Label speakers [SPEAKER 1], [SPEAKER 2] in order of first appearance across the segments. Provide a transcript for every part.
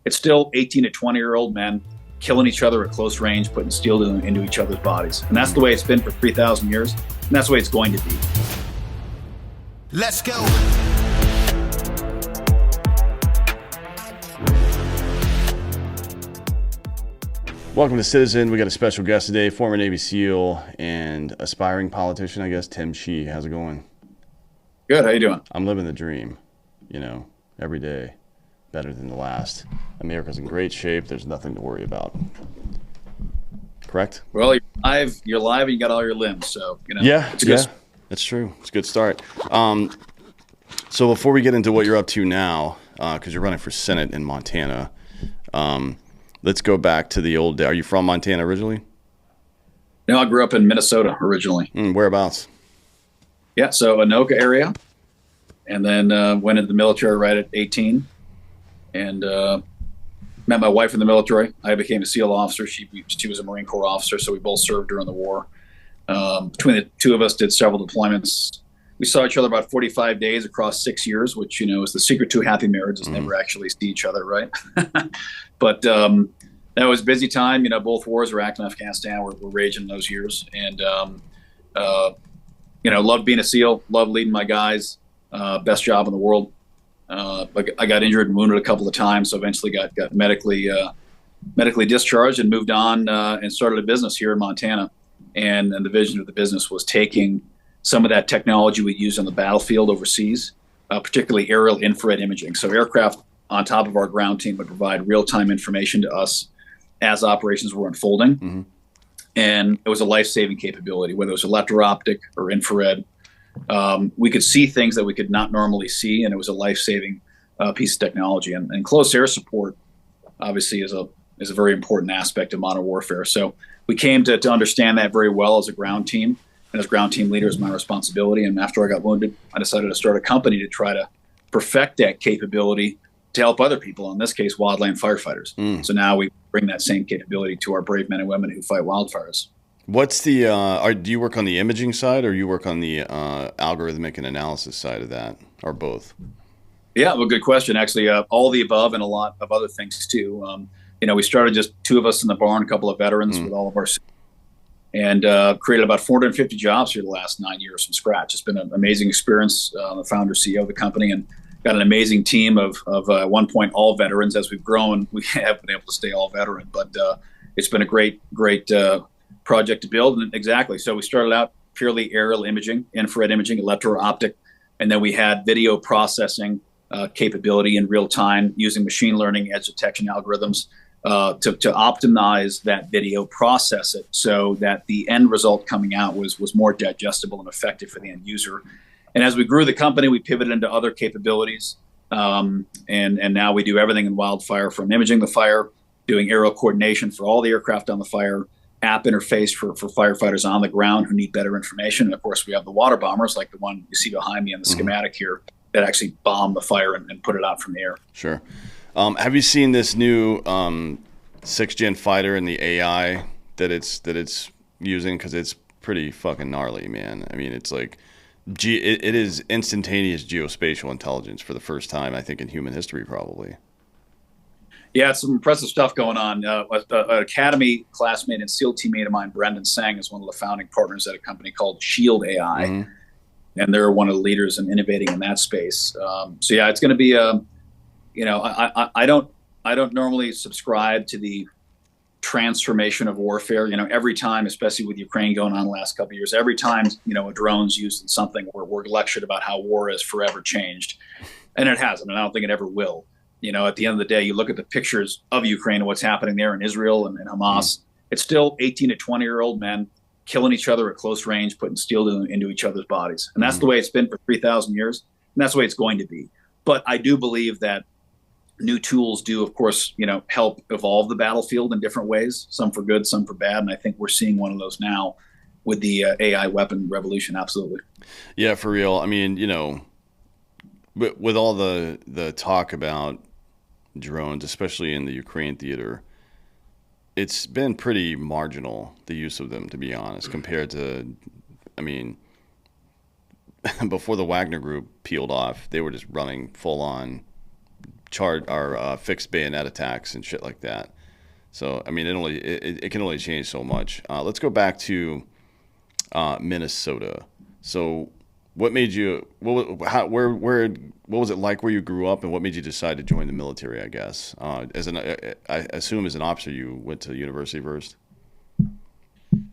[SPEAKER 1] it's still 18 to 20-year-old men killing each other at close range, putting steel into each other's bodies. And that's the way it's been for 3,000 years, and that's the way it's going to be.
[SPEAKER 2] Let's go.
[SPEAKER 3] Welcome to Citizen. We got a special guest today, former Navy SEAL and aspiring politician, I guess, Tim Sheehy. How's it going?
[SPEAKER 1] Good. How you doing?
[SPEAKER 3] I'm living the dream, every day better than the last. America's in great shape. There's nothing to worry about. Correct?
[SPEAKER 1] Well, you're live and you got all your limbs, so,
[SPEAKER 3] Yeah,
[SPEAKER 1] it's a good
[SPEAKER 3] that's true. It's a good start. So before we get into what you're up to now, because you're running for Senate in Montana, let's go back to the old day. Are you from Montana originally?
[SPEAKER 1] No, I grew up in Minnesota originally.
[SPEAKER 3] Whereabouts?
[SPEAKER 1] Yeah, so Anoka area, and then went into the military right at 18, and met my wife in the military. I became a SEAL officer. She was a Marine Corps officer, so we both served during the war. Between the two of us, did several deployments. We saw each other about 45 days across 6 years, which is the secret to a happy marriage is never actually see each other, right? But that was a busy time. Both wars, Iraq and Afghanistan, were raging in those years, and loved being a SEAL, loved leading my guys. Best job in the world. But I got injured and wounded a couple of times, so eventually got medically discharged and moved on and started a business here in Montana. And the vision of the business was taking some of that technology we use on the battlefield overseas, particularly aerial infrared imaging. So aircraft on top of our ground team would provide real-time information to us as operations were unfolding. Mm-hmm. And it was a life-saving capability, whether it was electro-optic or infrared. We could see things that we could not normally see, and it was a life-saving piece of technology. And close air support, obviously, is a very important aspect of modern warfare. So we came to understand that very well as a ground team. And as ground team leader, is my responsibility. And after I got wounded, I decided to start a company to try to perfect that capability to help other people, in this case, wildland firefighters. So now we bring that same capability to our brave men and women who fight wildfires.
[SPEAKER 3] What's the do you work on the imaging side, or you work on the algorithmic and analysis side of that, or both?
[SPEAKER 1] Yeah, well, good question. Actually, all the above and a lot of other things too. We started just two of us in the barn, a couple of veterans with all of our, and created about 450 jobs here the last 9 years from scratch. It's been an amazing experience. I'm the founder, CEO of the company, and got an amazing team of at one point all veterans. As we've grown, we have been able to stay all veteran, but it's been a great project to build. And exactly. So we started out purely aerial imaging, infrared imaging, electro-optic, and then we had video processing capability in real time using machine learning, edge detection algorithms to optimize that video, process it so that the end result coming out was more digestible and effective for the end user. And as we grew the company, we pivoted into other capabilities. And now we do everything in wildfire, from imaging the fire, doing aerial coordination for all the aircraft on the fire, app interface for firefighters on the ground who need better information. And of course, we have the water bombers like the one you see behind me in the schematic here that actually bomb the fire and put it out from the air.
[SPEAKER 3] Sure. Have you seen this new 6th-gen fighter and the AI that it's using? Because it's pretty fucking gnarly, man. I mean, it's like it is instantaneous geospatial intelligence for the first time, I think, in human history, probably.
[SPEAKER 1] Yeah, it's some impressive stuff going on. An Academy classmate and SEAL teammate of mine, Brendan Sang, is one of the founding partners at a company called Shield AI, and they're one of the leaders in innovating in that space. So yeah, it's going to be I don't normally subscribe to the transformation of warfare. Every time, especially with Ukraine going on the last couple of years, every time a drone's used in something, we're lectured about how war is forever changed, and it hasn't, and I don't think it ever will. At the end of the day, you look at the pictures of Ukraine and what's happening there in Israel and Hamas. It's still 18 to 20-year-old men killing each other at close range, putting steel into each other's bodies, and that's the way it's been for 3,000 years, and that's the way it's going to be. But I do believe that new tools do, of course, help evolve the battlefield in different ways, some for good, some for bad. And I think we're seeing one of those now with the AI weapon revolution. Absolutely.
[SPEAKER 3] Yeah, for real. I mean, with all the talk about drones, especially in the Ukraine theater, it's been pretty marginal, the use of them, to be honest, compared to, before the Wagner group peeled off, they were just running full on fixed bayonet attacks and shit like that. So I mean, it can only change so much. Let's go back to Minnesota. So what made you what was it like where you grew up, and what made you decide to join the military? I guess I assume as an officer you went to university first.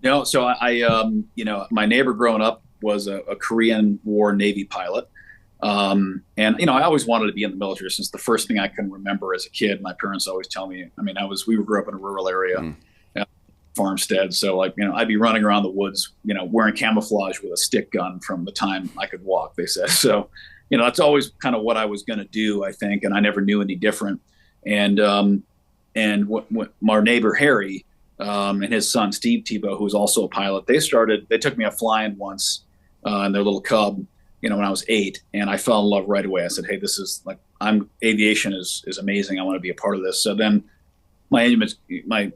[SPEAKER 1] No, so my neighbor growing up was a Korean War Navy pilot. And I always wanted to be in the military since the first thing I can remember as a kid. My parents always tell me, we grew up in a rural area, farmstead. So I'd be running around the woods, wearing camouflage with a stick gun from the time I could walk, they said. So, that's always kind of what I was going to do, I think. And I never knew any different. And what our neighbor, Harry, and his son, Steve Tebow, who was also a pilot, they took me out flying once, in their little Cub, when I was 8, and I fell in love right away. I said, hey, this is aviation is amazing. I want to be a part of this. So then my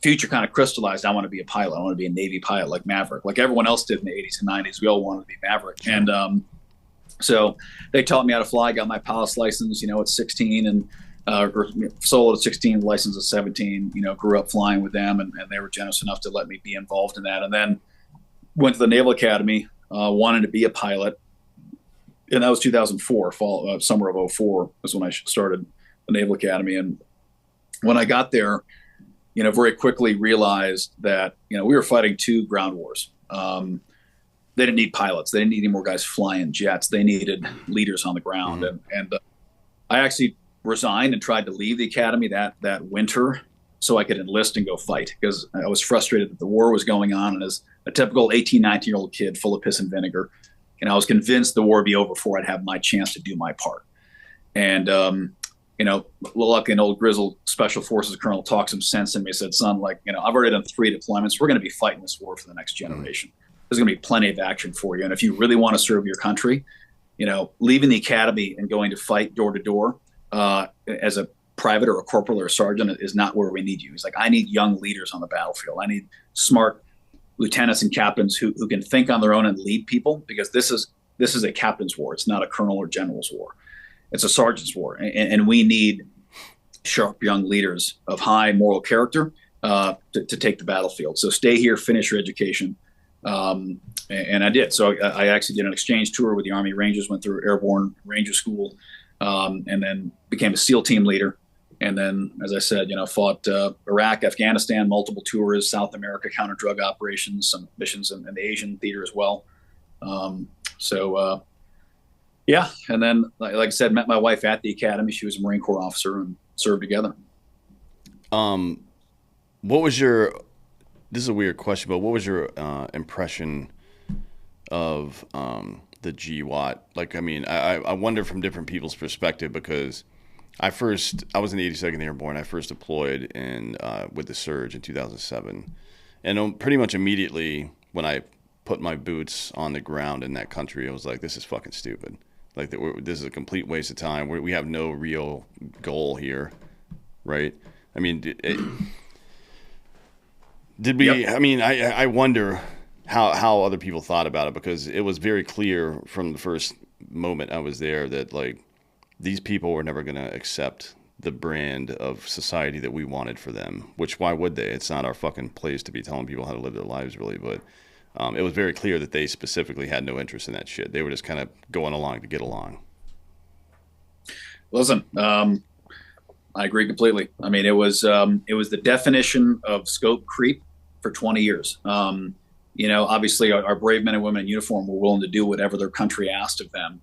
[SPEAKER 1] future kind of crystallized. I want to be a pilot. I want to be a Navy pilot like Maverick, like everyone else did in the 80s and 90s. We all wanted to be Maverick. Sure. And so they taught me how to fly. I got my pilot's license, at 16, and or solo at 16, license at 17, grew up flying with them, and they were generous enough to let me be involved in that. And then went to the Naval Academy, wanted to be a pilot. And that was 2004, summer of 04 was when I started the Naval Academy. And when I got there, very quickly realized that, we were fighting 2 ground wars. They didn't need pilots. They didn't need any more guys flying jets. They needed leaders on the ground. Mm-hmm. And I actually resigned and tried to leave the academy that winter so I could enlist and go fight, because I was frustrated that the war was going on. And as a typical 18, 19-year-old kid full of piss and vinegar, I was convinced the war would be over before I'd have my chance to do my part. And, lucky an old grizzled special forces colonel talked some sense in me, said, son, I've already done 3 deployments. We're going to be fighting this war for the next generation. There's going to be plenty of action for you. And if you really want to serve your country, leaving the academy and going to fight door to door as a private or a corporal or a sergeant is not where we need you. He's like, I need young leaders on the battlefield. I need smart lieutenants and captains who can think on their own and lead people, because this is a captain's war. It's not a colonel or general's war. It's a sergeant's war. And we need sharp young leaders of high moral character to take the battlefield. So stay here, finish your education. And I did. So I actually did an exchange tour with the Army Rangers, went through Airborne Ranger School, and then became a SEAL team leader. And then, as I said, fought Iraq, Afghanistan, multiple tours, South America, counter-drug operations, some missions in the Asian theater as well. Yeah. And then, like I said, met my wife at the academy. She was a Marine Corps officer, and served together.
[SPEAKER 3] What was your, this is a weird question, but what was your impression of the GWAT? I wonder from different people's perspective, because I was in the 82nd Airborne. I first deployed with the Surge in 2007. And pretty much immediately when I put my boots on the ground in that country, I was like, this is fucking stupid. This is a complete waste of time. We have no real goal here, right? I mean, did we? Yep. I mean, I wonder how other people thought about it, because it was very clear from the first moment I was there that these people were never going to accept the brand of society that we wanted for them. Which, why would they? It's not our fucking place to be telling people how to live their lives, really. But it was very clear that they specifically had no interest in that shit. They were just kind of going along to get along.
[SPEAKER 1] Listen, I agree completely. I mean, it was the definition of scope creep for 20 years. Obviously our brave men and women in uniform were willing to do whatever their country asked of them.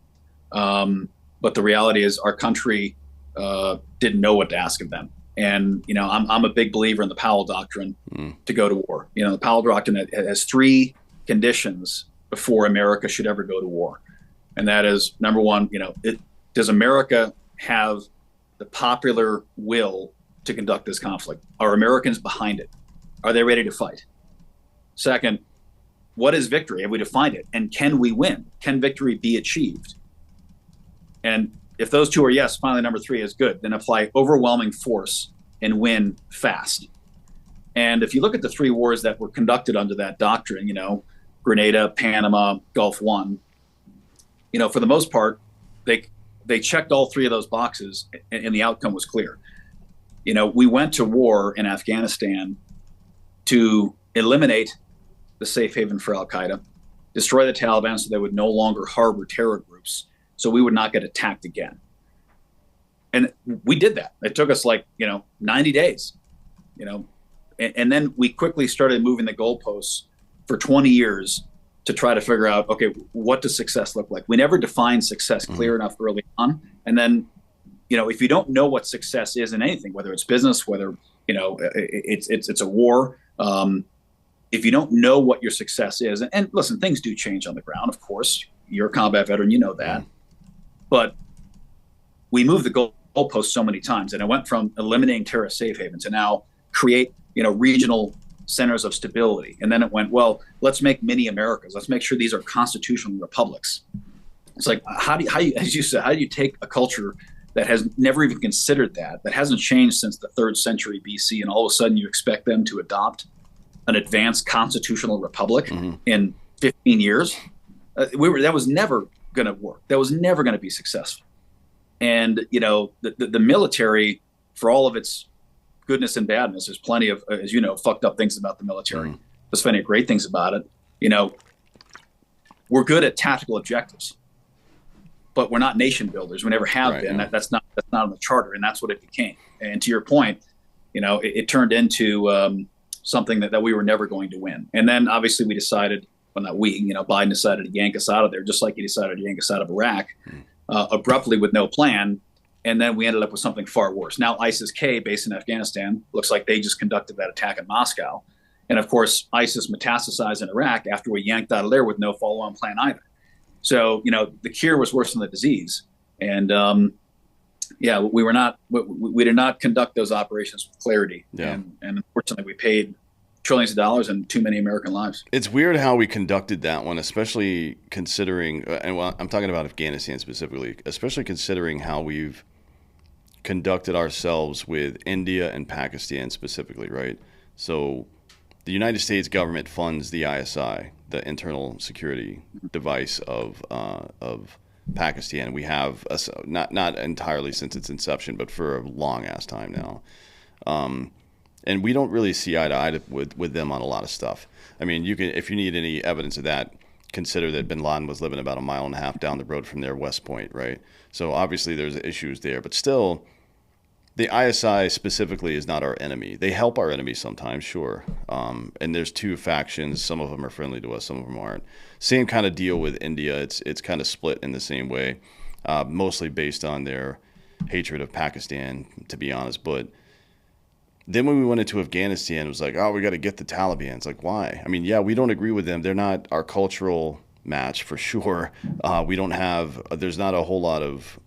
[SPEAKER 1] But the reality is our country didn't know what to ask of them. And, I'm a big believer in the Powell Doctrine to go to war. The Powell Doctrine has 3 conditions before America should ever go to war. And that is, number one, does America have the popular will to conduct this conflict? Are Americans behind it? Are they ready to fight? Second, what is victory? Have we defined it? And can we win? Can victory be achieved? And if those 2 are yes, finally number 3 is good. Then apply overwhelming force and win fast. And if you look at the 3 wars that were conducted under that doctrine, Grenada, Panama, Gulf War, for the most part, they checked all three of those boxes, and the outcome was clear. We went to war in Afghanistan to eliminate the safe haven for Al-Qaeda, destroy the Taliban so they would no longer harbor terror groups, so we would not get attacked again. And we did that. It took us 90 days, and then we quickly started moving the goalposts for 20 years to try to figure out, okay, what does success look like? We never defined success clear enough early on. And then, if you don't know what success is in anything, whether it's business, whether, it's a war, if you don't know what your success is, and listen, things do change on the ground, of course. You're a combat veteran, you know that. But we moved the goalposts so many times, and it went from eliminating terrorist safe haven to now create, regional centers of stability. And then it went, well, let's make mini Americas. Let's make sure these are constitutional republics. It's like, how do you, as you said, how do you take a culture that has never even considered that hasn't changed since the 3rd century BC, and all of a sudden you expect them to adopt an advanced constitutional republic in 15 years? That was never going to work. That was never going to be successful. And, the military, for all of its goodness and badness, there's plenty of, as you know, fucked up things about the military. There's plenty of great things about it. We're good at tactical objectives, but we're not nation builders. We never have been. Yeah. That's not on the charter, and that's what it became. And to your point, it turned into something that we were never going to win. And then obviously we decided, well, not we, Biden decided to yank us out of there, just like he decided to yank us out of Iraq abruptly with no plan. And then we ended up with something far worse. Now ISIS-K, based in Afghanistan, looks like they just conducted that attack in Moscow. And of course, ISIS metastasized in Iraq after we yanked out of there with no follow-on plan either. So, the cure was worse than the disease. And we did not conduct those operations with clarity. Yeah. And unfortunately, we paid trillions of dollars and too many American lives.
[SPEAKER 3] It's weird how we conducted that one, especially considering, and I'm talking about Afghanistan specifically, especially considering how we've conducted ourselves with India and Pakistan specifically, right? So the United States government funds the ISI, the internal security device of Pakistan. We have not entirely since its inception, but for a long ass time now. And we don't really see eye to eye with them on a lot of stuff. I mean, if you need any evidence of that, consider that bin Laden was living about 1.5 miles down the road from their West Point, right? So obviously there's issues there, but still, the ISI specifically is not our enemy. They help our enemies sometimes, sure. And there's two factions. Some of them are friendly to us, some of them aren't. Same kind of deal with India. It's kind of split in the same way, mostly based on their hatred of Pakistan, to be honest. But then when we went into Afghanistan, it was like, oh, we got to get the Taliban. It's like, why? I mean, yeah, we don't agree with them. They're not our cultural match for sure. There's not a whole lot of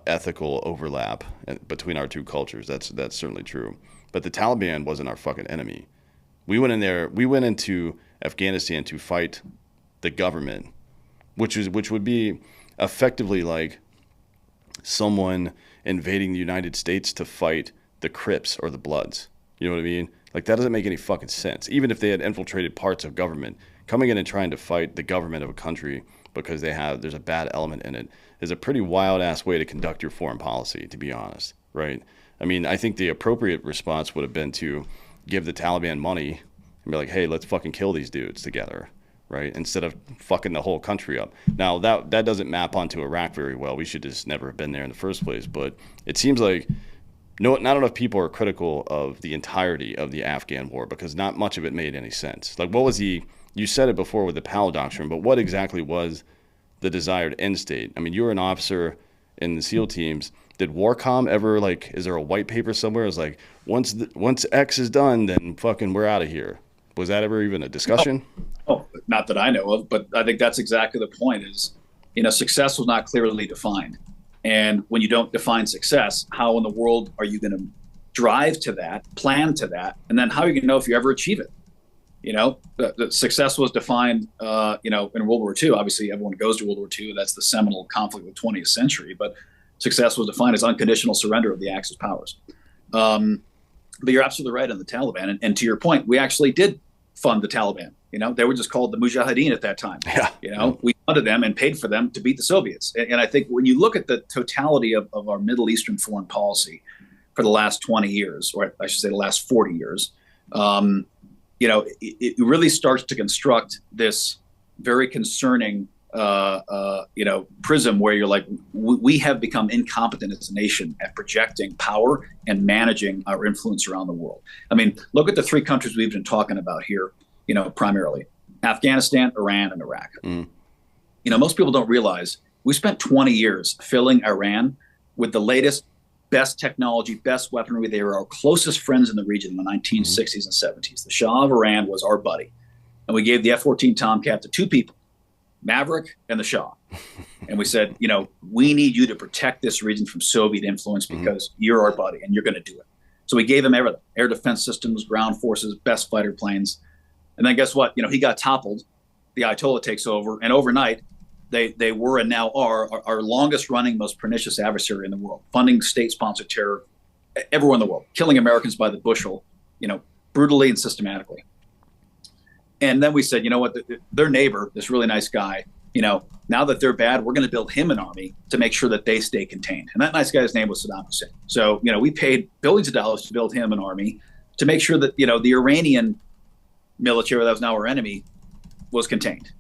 [SPEAKER 3] ethical overlap between our two cultures. That's certainly true. But the Taliban wasn't our fucking enemy. We went into Afghanistan to fight the government, which would be effectively like someone invading the United States to fight the Crips or the Bloods. You know what I mean? Like, that doesn't make any fucking sense. Even if they had infiltrated parts of government, coming in and trying to fight the government of a country because there's a bad element in it is a pretty wild ass way to conduct your foreign policy, to be honest, right? I mean, I think the appropriate response would have been to give the Taliban money and be like, hey, let's fucking kill these dudes together, right? Instead of fucking the whole country up. Now, that doesn't map onto Iraq very well. We should just never have been there in the first place. But it seems like not enough people are critical of the entirety of the Afghan war because not much of it made any sense. Like, what was you said it before with the Powell Doctrine, but what exactly was the desired end state? I mean, you were an officer in the SEAL teams. Did Warcom ever, is there a white paper somewhere? It's like, once X is done, then fucking we're out of here. Was that ever even a discussion?
[SPEAKER 1] Oh, not that I know of, but I think that's exactly the point is, success was not clearly defined. And when you don't define success, how in the world are you going to drive to that, plan to that, and then how are you going to know if you ever achieve it? The success was defined, in World War II. Obviously, everyone goes to World War II. That's the seminal conflict of the 20th century. But success was defined as unconditional surrender of the Axis powers. But you're absolutely right on the Taliban. And to your point, we actually did fund the Taliban. They were just called the Mujahideen at that time.
[SPEAKER 3] Yeah.
[SPEAKER 1] funded them and paid for them to beat the Soviets. And I think when you look at the totality of our Middle Eastern foreign policy for the last 20 years, or I should say the last 40 years, it really starts to construct this very concerning, prism where you're like, we have become incompetent as a nation at projecting power and managing our influence around the world. I mean, look at the three countries we've been talking about here, primarily Afghanistan, Iran, and Iraq. Most people don't realize we spent 20 years filling Iran with the latest, best technology, best weaponry. They were our closest friends in the region in the 1960s and 70s. The Shah of Iran was our buddy. And we gave the F-14 Tomcat to two people, Maverick and the Shah. And we said, we need you to protect this region from Soviet influence because you're our buddy and you're going to do it. So we gave him everything: air defense systems, ground forces, best fighter planes. And then guess what? He got toppled. The Ayatollah takes over. And overnight, they were and now are our longest running, most pernicious adversary in the world, funding state-sponsored terror everywhere in the world, killing Americans by the bushel, brutally and systematically. And then we said, you know what, their neighbor, this really nice guy, now that they're bad, we're going to build him an army to make sure that they stay contained. And that nice guy's name was Saddam Hussein. So, we paid billions of dollars to build him an army to make sure that, the Iranian military that was now our enemy was contained.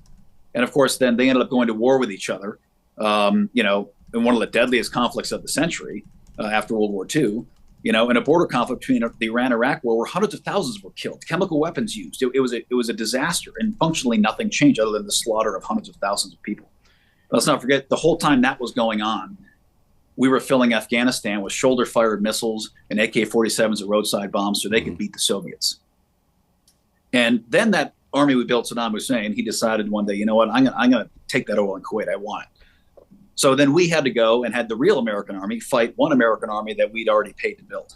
[SPEAKER 1] And of course, then they ended up going to war with each other, in one of the deadliest conflicts of the century after World War II, in a border conflict between the Iran-Iraq war where hundreds of thousands were killed, chemical weapons used. It was a disaster, and functionally nothing changed other than the slaughter of hundreds of thousands of people. But let's not forget, the whole time that was going on, we were filling Afghanistan with shoulder-fired missiles and AK-47s and roadside bombs so they could beat the Soviets. And then that army we built, Saddam Hussein, he decided one day, you know what, I'm going to take that oil in Kuwait. I want it. So then we had to go and had the real American army fight one American army that we'd already paid to build.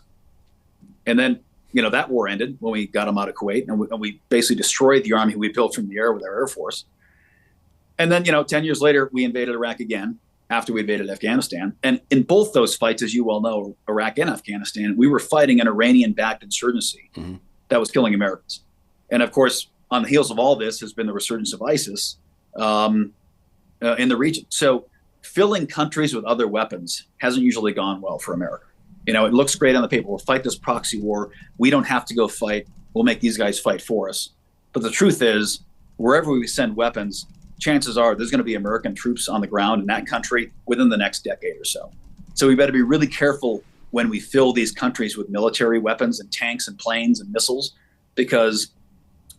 [SPEAKER 1] And then, that war ended when we got them out of Kuwait, and we basically destroyed the army we built from the air with our Air Force. And then, 10 years later, we invaded Iraq again after we invaded Afghanistan. And in both those fights, as you well know, Iraq and Afghanistan, we were fighting an Iranian-backed insurgency that was killing Americans. And of course, on the heels of all this has been the resurgence of ISIS in the region. So filling countries with other weapons hasn't usually gone well for America. It looks great on the paper. We'll fight this proxy war. We don't have to go fight. We'll make these guys fight for us. But the truth is, wherever we send weapons, chances are there's going to be American troops on the ground in that country within the next decade or so. So we better be really careful when we fill these countries with military weapons and tanks and planes and missiles, because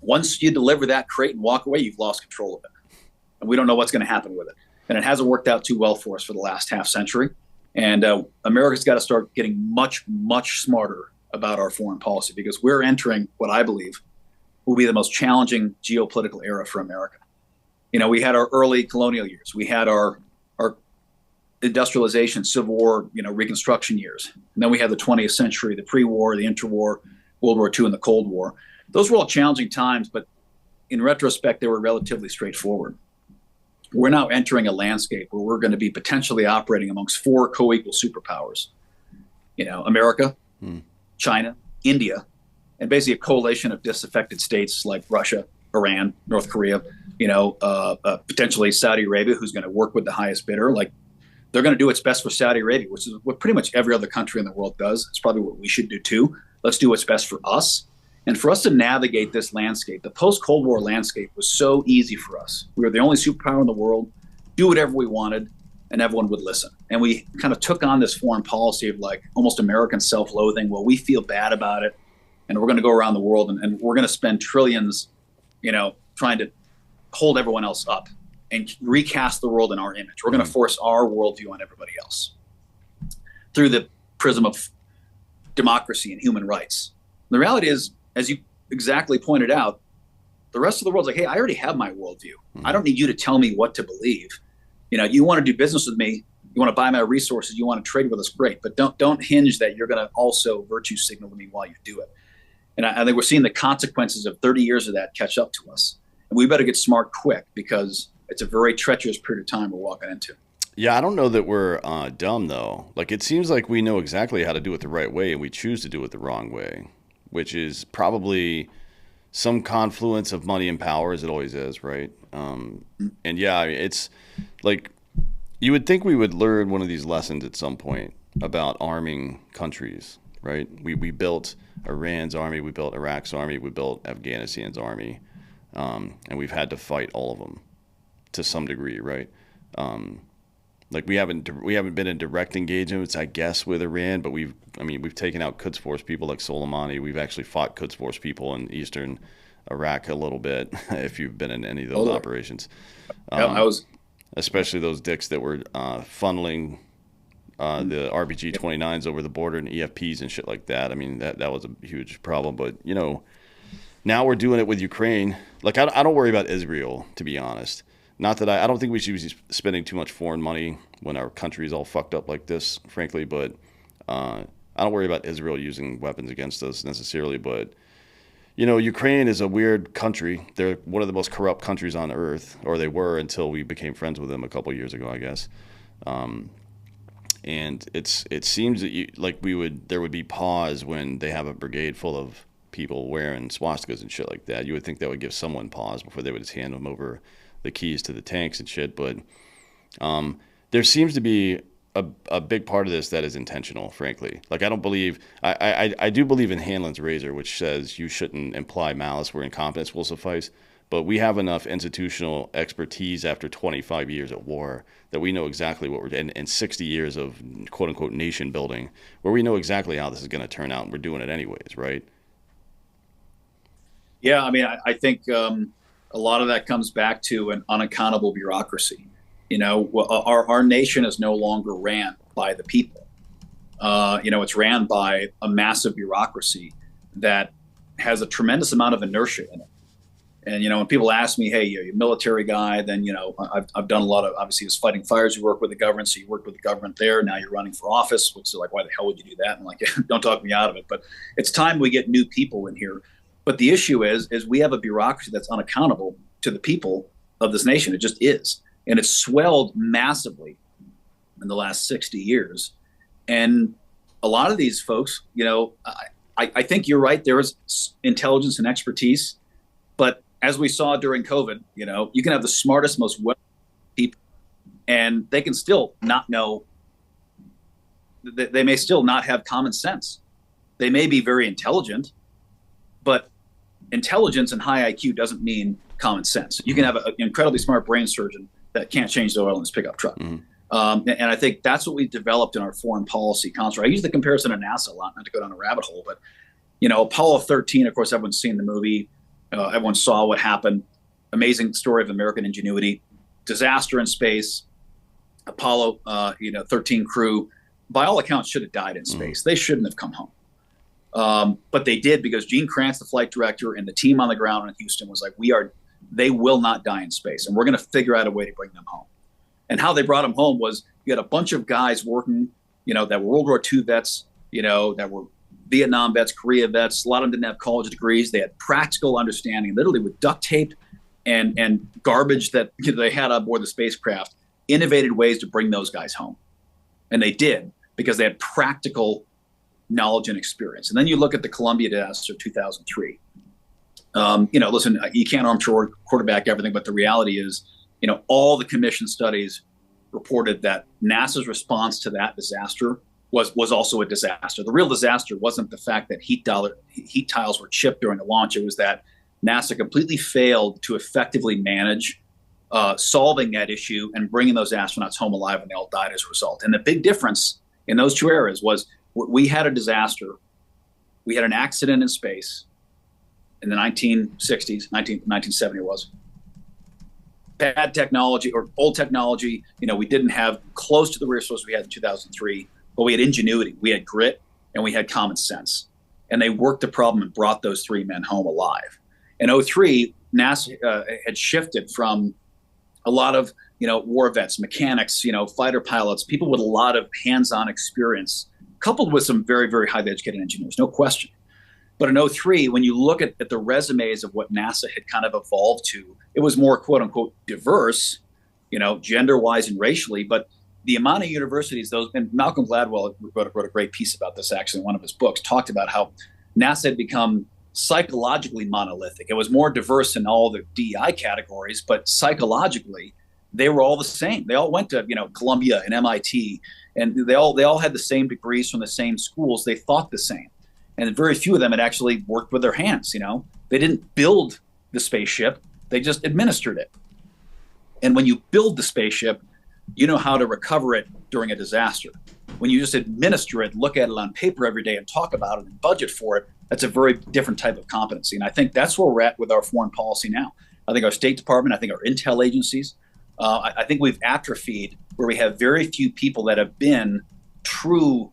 [SPEAKER 1] once you deliver that crate and walk away, you've lost control of it. And we don't know what's going to happen with it. And it hasn't worked out too well for us for the last half century. And America's got to start getting much, much smarter about our foreign policy, because we're entering what I believe will be the most challenging geopolitical era for America. We had our early colonial years. We had our industrialization, Civil War, Reconstruction years. And then we had the 20th century, the pre-war, the interwar, World War II, and the Cold War. Those were all challenging times, but in retrospect, they were relatively straightforward. We're now entering a landscape where we're going to be potentially operating amongst four co-equal superpowers. America, China, India, and basically a coalition of disaffected states like Russia, Iran, North Korea, potentially Saudi Arabia, who's going to work with the highest bidder. Like, they're going to do what's best for Saudi Arabia, which is what pretty much every other country in the world does. It's probably what we should do too. Let's do what's best for us. And for us to navigate this landscape, the post-Cold War landscape was so easy for us. We were the only superpower in the world, do whatever we wanted, and everyone would listen. And we kind of took on this foreign policy of like almost American self-loathing. Well, we feel bad about it, and we're going to go around the world and we're going to spend trillions, trying to hold everyone else up and recast the world in our image. We're going to force our worldview on everybody else through the prism of democracy and human rights. The reality is, as you exactly pointed out, the rest of the world's like, hey, I already have my worldview. I don't need you to tell me what to believe. You want to do business with me, you want to buy my resources, you want to trade with us, great. But don't hinge that you're going to also virtue signal to me while you do it. And I think we're seeing the consequences of 30 years of that catch up to us. And we better get smart quick, because it's a very treacherous period of time we're walking into.
[SPEAKER 3] Yeah, I don't know that we're dumb, though. Like, it seems like we know exactly how to do it the right way, and we choose to do it the wrong way, which is probably some confluence of money and power, as it always is, right? And yeah, I mean, it's like you would think we would learn one of these lessons at some point about arming countries, right? We built Iran's army, we built Iraq's army, we built Afghanistan's army, and we've had to fight all of them to some degree, right? Like we haven't been in direct engagements, I guess, with Iran, but we've taken out Quds Force people like Soleimani. We've actually fought Quds Force people in eastern Iraq a little bit, if you've been in any of those operations.
[SPEAKER 1] I was,
[SPEAKER 3] especially those dicks that were funneling the RPG-29s over the border and EFPs and shit like that. I mean, that was a huge problem. But you know, now we're doing it with Ukraine. Like I don't worry about Israel, to be honest. Not that I don't think we should be spending too much foreign money when our country is all fucked up like this, frankly. But I don't worry about Israel using weapons against us necessarily. But, you know, Ukraine is a weird country. They're one of the most corrupt countries on earth, or they were until we became friends with them a couple of years ago, I guess. And it seems that there would be pause when they have a brigade full of people wearing swastikas and shit like that. You would think that would give someone pause before they would just hand them over the keys to the tanks and shit. But there seems to be a big part of this that is intentional, frankly. Like, I don't believe I do believe in Hanlon's razor, which says you shouldn't imply malice where incompetence will suffice. But we have enough institutional expertise after 25 years at war that we know exactly what we're and 60 years of quote unquote nation building, where we know exactly how this is going to turn out, and we're doing it anyways, right?
[SPEAKER 1] Yeah, I mean, I think a lot of that comes back to an unaccountable bureaucracy. You know, our nation is no longer ran by the people. You know, it's ran by a massive bureaucracy that has a tremendous amount of inertia in it. And, you know, when people ask me, hey, you're a military guy, then, you know, I've done a lot of, obviously, as fighting fires, you work with the government. So you worked with the government there. Now you're running for office, which is like, why the hell would you do that? And like, don't talk me out of it. But it's time we get new people in here. But the issue is we have a bureaucracy that's unaccountable to the people of this nation. It just is. And it's swelled massively in the last 60 years. And a lot of these folks, you know, I think you're right. There is intelligence and expertise. But as we saw during COVID, you know, you can have the smartest, most well people, and they can still not know. They may still not have common sense. They may be very intelligent, but intelligence and high IQ doesn't mean common sense. You can have an incredibly smart brain surgeon that can't change the oil in his pickup truck. And I think that's what we developed in our foreign policy construct. I use the comparison to NASA a lot, not to go down a rabbit hole, but, you know, Apollo 13, of course, everyone's seen the movie. Everyone saw what happened. Amazing story of American ingenuity. Disaster in space. Apollo 13 crew, by all accounts, should have died in space. They shouldn't have come home. But they did, because Gene Kranz, the flight director, and the team on the ground in Houston was like, they will not die in space, and we're going to figure out a way to bring them home. And how they brought them home was, you had a bunch of guys working, you know, that were World War II vets, you know, that were Vietnam vets, Korea vets. A lot of them didn't have college degrees. They had practical understanding, literally with duct tape and garbage that they had on board the spacecraft, innovated ways to bring those guys home. And they did, because they had practical knowledge and experience. And then you look at the Columbia disaster of 2003. You know, listen, you can't armchair quarterback everything, but the reality is, you know, all the commission studies reported that NASA's response to that disaster was also a disaster. The real disaster wasn't the fact that heat tiles were chipped during the launch. It was that NASA completely failed to effectively manage solving that issue and bringing those astronauts home alive, and they all died as a result. And the big difference in those two areas was, we had a disaster. We had an accident in space in the 1960s, 1970 it was. Bad technology, or old technology. You know, we didn't have close to the resources we had in 2003, but we had ingenuity, we had grit, and we had common sense. And they worked the problem and brought those three men home alive. In 2003, NASA had shifted from a lot of, you know, war vets, mechanics, you know, fighter pilots, people with a lot of hands-on experience, coupled with some very, very highly educated engineers, no question. But in 2003, when you look at the resumes of what NASA had kind of evolved to, it was more quote unquote diverse, you know, gender-wise and racially. But the amount of universities, those, and Malcolm Gladwell wrote a great piece about this actually in one of his books, talked about how NASA had become psychologically monolithic. It was more diverse in all the DEI categories, but psychologically, they were all the same. They all went to, Columbia and MIT, and they all had the same degrees from the same schools. They thought the same, and very few of them had actually worked with their hands. They didn't build the spaceship; they just administered it. And when you build the spaceship, you know how to recover it during a disaster. When you just administer it, look at it on paper every day and talk about it and budget for it, that's a very different type of competency. And I think that's where we're at with our foreign policy now. I think our State Department, I think our intel agencies, I think we've atrophied where we have very few people that have been true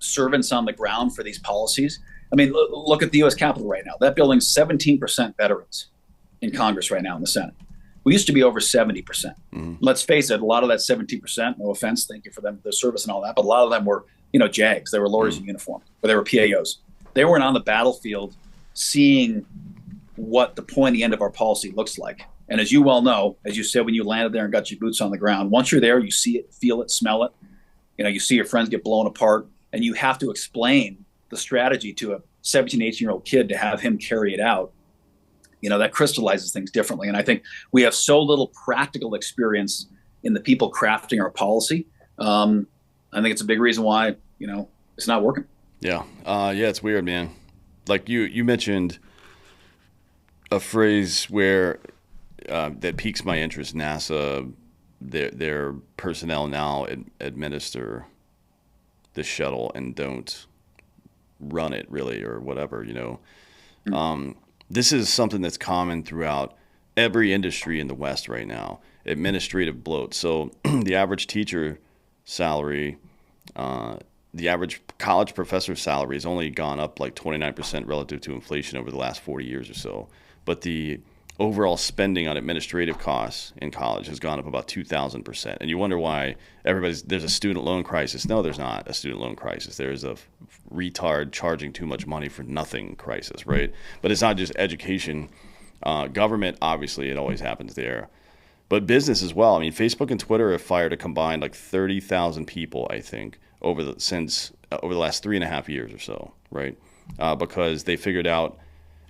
[SPEAKER 1] servants on the ground for these policies. I mean, look at the U.S. Capitol right now. That building's 17% veterans in Congress right now in the Senate. We used to be over 70%. Mm-hmm. Let's face it, a lot of that 17%, no offense, thank you for them, their service and all that, but a lot of them were, JAGs. They were lawyers in uniform, or they were PAOs. They weren't on the battlefield seeing what the pointy end of our policy looks like. And as you well know, as you said, when you landed there and got your boots on the ground, once you're there, you see it, feel it, smell it. You see your friends get blown apart, and you have to explain the strategy to a 17, 18-year-old kid to have him carry it out. That crystallizes things differently. And I think we have so little practical experience in the people crafting our policy. I think it's a big reason why, it's not working.
[SPEAKER 3] Yeah. Yeah, it's weird, man. Like you mentioned a phrase where that piques my interest. NASA, their personnel now administer the shuttle and don't run it really or whatever, Mm-hmm. This is something that's common throughout every industry in the West right now, administrative bloat. So the average teacher salary, the average college professor salary has only gone up like 29% relative to inflation over the last 40 years or so. But the overall spending on administrative costs in college has gone up about 2,000%. And you wonder why there's a student loan crisis. No, there's not a student loan crisis. There's a retard charging too much money for nothing crisis, right? But it's not just education. Government, obviously, it always happens there. But business as well. I mean, Facebook and Twitter have fired a combined like 30,000 people, I think, over the last 3.5 years or so, right? Because they figured out,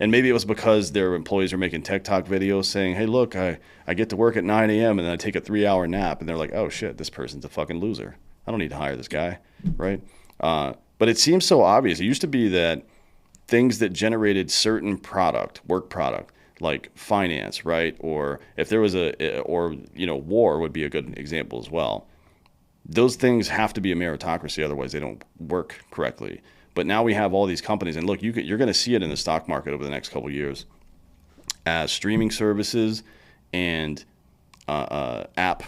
[SPEAKER 3] and maybe it was because their employees are making TikTok videos saying, hey, look, I get to work at 9 a.m. and then I take a 3-hour nap. And they're like, oh, shit, this person's a fucking loser. I don't need to hire this guy, right? But it seems so obvious. It used to be that things that generated certain work product, like finance, right? Or if there was war would be a good example as well. Those things have to be a meritocracy, otherwise they don't work correctly. But now we have all these companies, and look, you're going to see it in the stock market over the next couple of years as streaming services and apps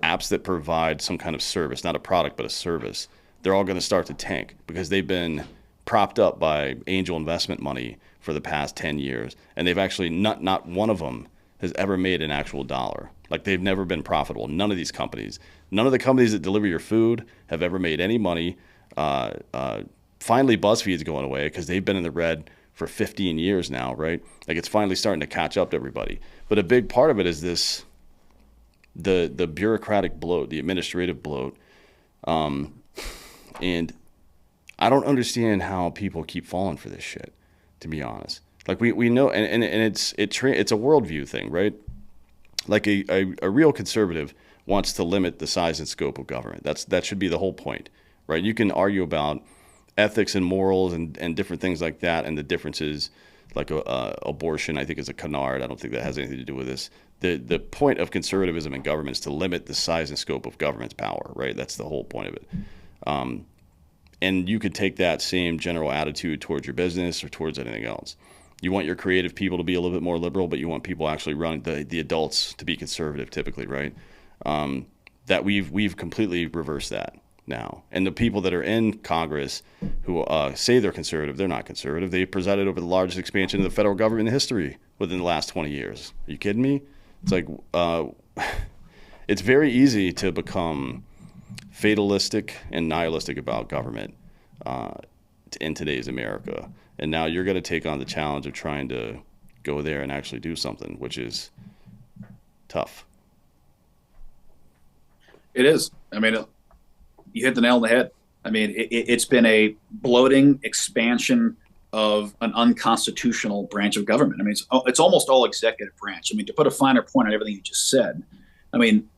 [SPEAKER 3] that provide some kind of service, not a product, but a service. They're all going to start to tank because they've been propped up by angel investment money for the past 10 years, and they've actually not one of them has ever made an actual dollar. Like, they've never been profitable. None of these companies, none of the companies that deliver your food have ever made any money. Finally, BuzzFeed's going away because they've been in the red for 15 years now, right? Like, it's finally starting to catch up to everybody. But a big part of it is the bureaucratic bloat, the administrative bloat. And I don't understand how people keep falling for this shit, to be honest. Like, we know, and it's a worldview thing, right? Like a real conservative wants to limit the size and scope of government. That should be the whole point, right? You can argue about ethics and morals and different things like that, and the differences, like abortion, I think, is a canard. I don't think that has anything to do with this. The point of conservatism in government is to limit the size and scope of government's power, right? That's the whole point of it. And you could take that same general attitude towards your business or towards anything else. You want your creative people to be a little bit more liberal, but you want people actually running the adults to be conservative, typically, right? That we've completely reversed that now. And the people that are in Congress who say they're conservative, they're not conservative. They presided over the largest expansion of the federal government in history within the last 20 years. Are you kidding me? It's like, it's very easy to become fatalistic and nihilistic about government in today's America. And now you're going to take on the challenge of trying to go there and actually do something, which is tough.
[SPEAKER 1] It is. I mean, you hit the nail on the head. I mean, it's been a bloating expansion of an unconstitutional branch of government. I mean, it's almost all executive branch. I mean, to put a finer point on everything you just said, I mean,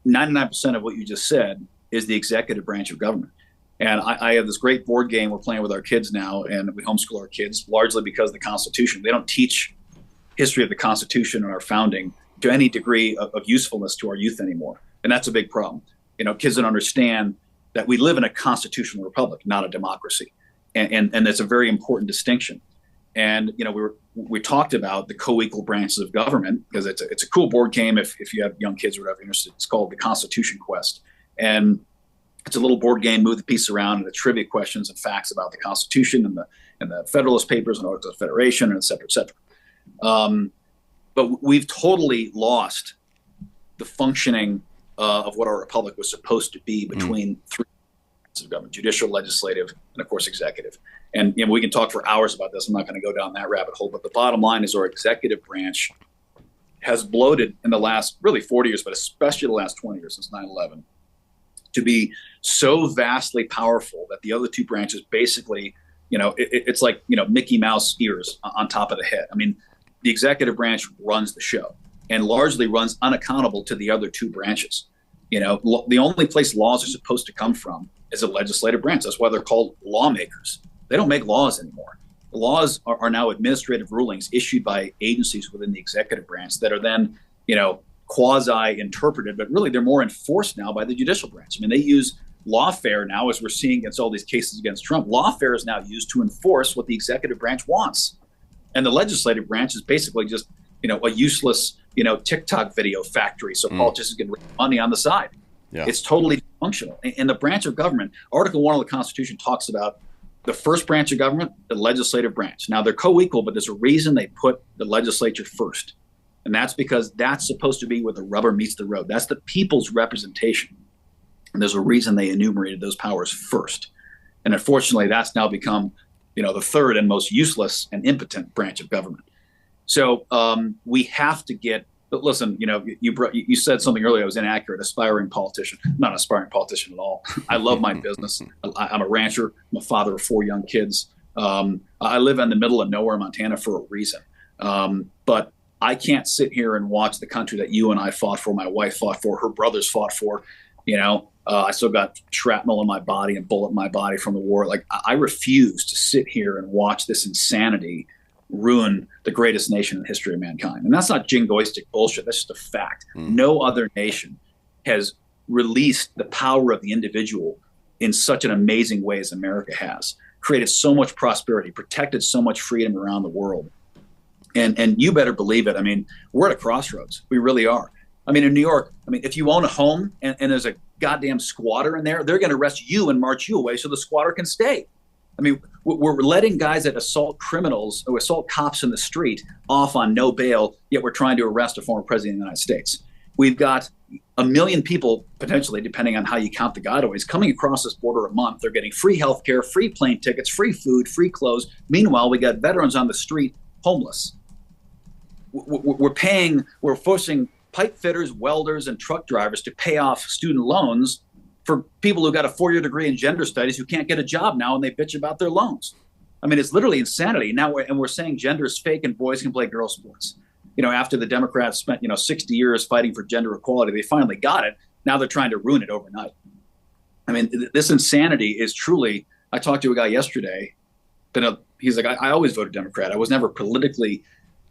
[SPEAKER 1] 99% of what you just said is the executive branch of government. And I have this great board game we're playing with our kids now, and we homeschool our kids largely because of the Constitution. They don't teach history of the Constitution and our founding to any degree of usefulness to our youth anymore. And that's a big problem. You know, kids don't understand that we live in a constitutional republic, not a democracy. And that's a very important distinction. And, you know, we talked about the co-equal branches of government because it's a cool board game if you have young kids or whatever interested. It's called the Constitution Quest. And it's a little board game, move the piece around, and the trivia questions and facts about the Constitution and the Federalist Papers and Articles of Federation, and et cetera, et cetera. But we've totally lost the functioning of what our republic was supposed to be between three branches of government: judicial, legislative, and of course executive. And you know, we can talk for hours about this. I'm not going to go down that rabbit hole, but the bottom line is our executive branch has bloated in the last really 40 years, but especially the last 20 years since 9/11. To be so vastly powerful that the other two branches basically, you know, it's like, you know, Mickey Mouse ears on top of the head. I mean, the executive branch runs the show and largely runs unaccountable to the other two branches. You know, the only place laws are supposed to come from is a legislative branch. That's why they're called lawmakers. They don't make laws anymore. The laws are now administrative rulings issued by agencies within the executive branch that are then, you know, quasi-interpreted, but really they're more enforced now by the judicial branch. I mean, they use lawfare now, as we're seeing against all these cases against Trump. Lawfare is now used to enforce what the executive branch wants. And the legislative branch is basically just, you know, a useless, you know, TikTok video factory. So politicians can make money on the side. Yeah. It's totally functional. And the branch of government, Article 1 of the Constitution talks about the first branch of government, the legislative branch. Now, they're co-equal, but there's a reason they put the legislature first. And that's because that's supposed to be where the rubber meets the road. That's the people's representation. And there's a reason they enumerated those powers first. And unfortunately, that's now become, you know, the third and most useless and impotent branch of government. So we have to get, but listen, you know, you said something earlier. I was inaccurate, aspiring politician. I'm not an aspiring politician at all. I love my business. I'm a rancher. I'm a father of 4 young kids. I live in the middle of nowhere, Montana, for a reason. But I can't sit here and watch the country that you and I fought for, my wife fought for, her brothers fought for. You know, I still got shrapnel in my body and bullet in my body from the war. Like, I refuse to sit here and watch this insanity ruin the greatest nation in the history of mankind. And that's not jingoistic bullshit. That's just a fact. No other nation has released the power of the individual in such an amazing way as America has. Created so much prosperity, protected so much freedom around the world. And you better believe it. I mean, we're at a crossroads. We really are. I mean, in New York, I mean, if you own a home and there's a goddamn squatter in there, they're going to arrest you and march you away so the squatter can stay. I mean, we're letting guys that assault criminals or assault cops in the street off on no bail, yet we're trying to arrest a former president of the United States. We've got 1 million people, potentially, depending on how you count the gotaways, coming across this border a month. They're getting free health care, free plane tickets, free food, free clothes. Meanwhile, we got veterans on the street, homeless. We're forcing pipe fitters, welders, and truck drivers to pay off student loans for people who got a 4-year degree in gender studies who can't get a job now, and they bitch about their loans. I mean, it's literally insanity. Now, we're saying gender is fake and boys can play girl sports. You know, after the Democrats spent, 60 years fighting for gender equality, they finally got it. Now they're trying to ruin it overnight. I mean, this insanity is truly, I talked to a guy yesterday, he's like, I always voted Democrat. I was never politically